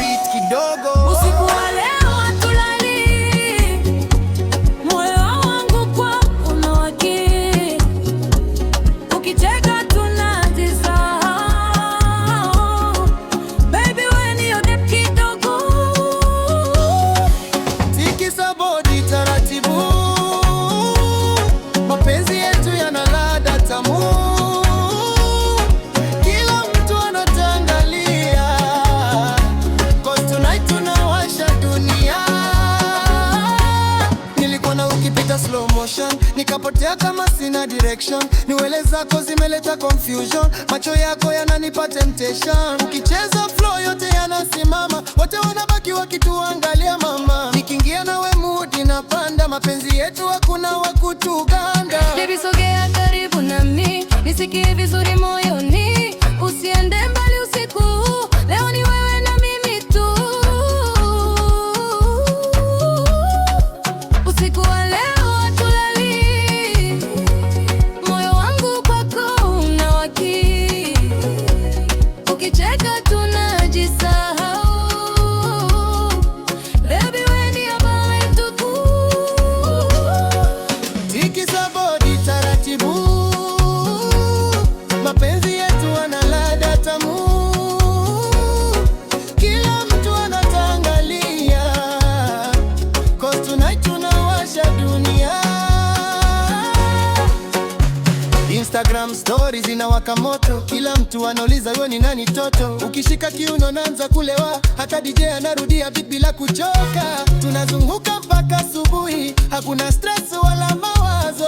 beat kidogo. Usiku wa leo hatulali, moyo wangu kwa unawaki. Ukicheka tunajisahau, baby wewe ndio dep kidogo. Tikisa body taratibu, mapenzi yetu yana ladha tamu. Kila mtu anatangalia, cause tonight tunawasha dunia. Nilikuwa na ukipita slow motion, nikapotea kama sina direction. Nywele zako zimeleta confusion, macho yako yananipa temptation. Ukicheza flow yote yanasimama, wote wanabaki wakituangalia mama. Nikiingia nawe mood inapanda, mapenzi yetu hakuna wa kutuganda. Baby sogea karibu nami, nisikie vizuri moyoni. Usiende mbali usiku, leo ni wewe na mimi tu. Usiku wa leo hatulali, moyo wangu kwako unawaki. Ukicheka tunajisahau, baby wewe ndio mawe tupu. Tikisa body taratibu, mapenzi yetu yana ladha tamu. Kila mtu anatangalia, cause tonight tunawasha dunia. Instagram stories zinawaka moto, kila mtu anauliza wewe ni nani toto. Ukishika kiuno naanza kulewa, hata DJ anarudia beat bila kuchoka. Tunazunguka mpaka asubuhi, hakuna stress wala mawazo.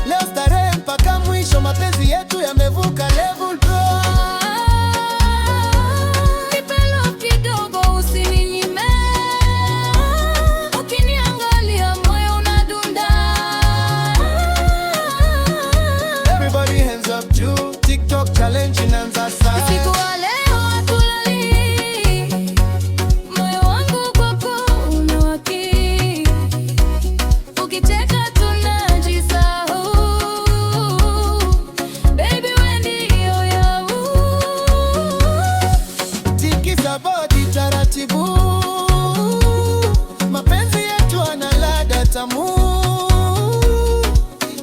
Leo starehe mpaka mwisho, mapenzi yetu yamevuka level bro. Nipe love kidogo usininyime, ukiniangalia moyo unadunda. Everybody hands up juu, TikTok challenge inaanza sasa. Usiku wa leo hatulali, moyo wangu kwako unawaki. Ukicheka tunajisahau, baby wewe ndio yau. Tikisa body taratibu, mapenzi yetu yana ladha tamu.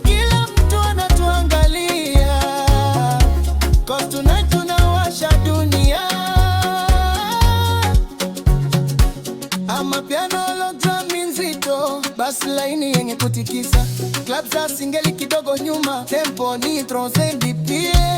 Kila mtu anatuangalia, cause tonight tunawasha dunia. Ama piano drum nzito, bass line yenye kutikisa. Clap za singeli kidogo nyuma, tempo ni 3 BPM.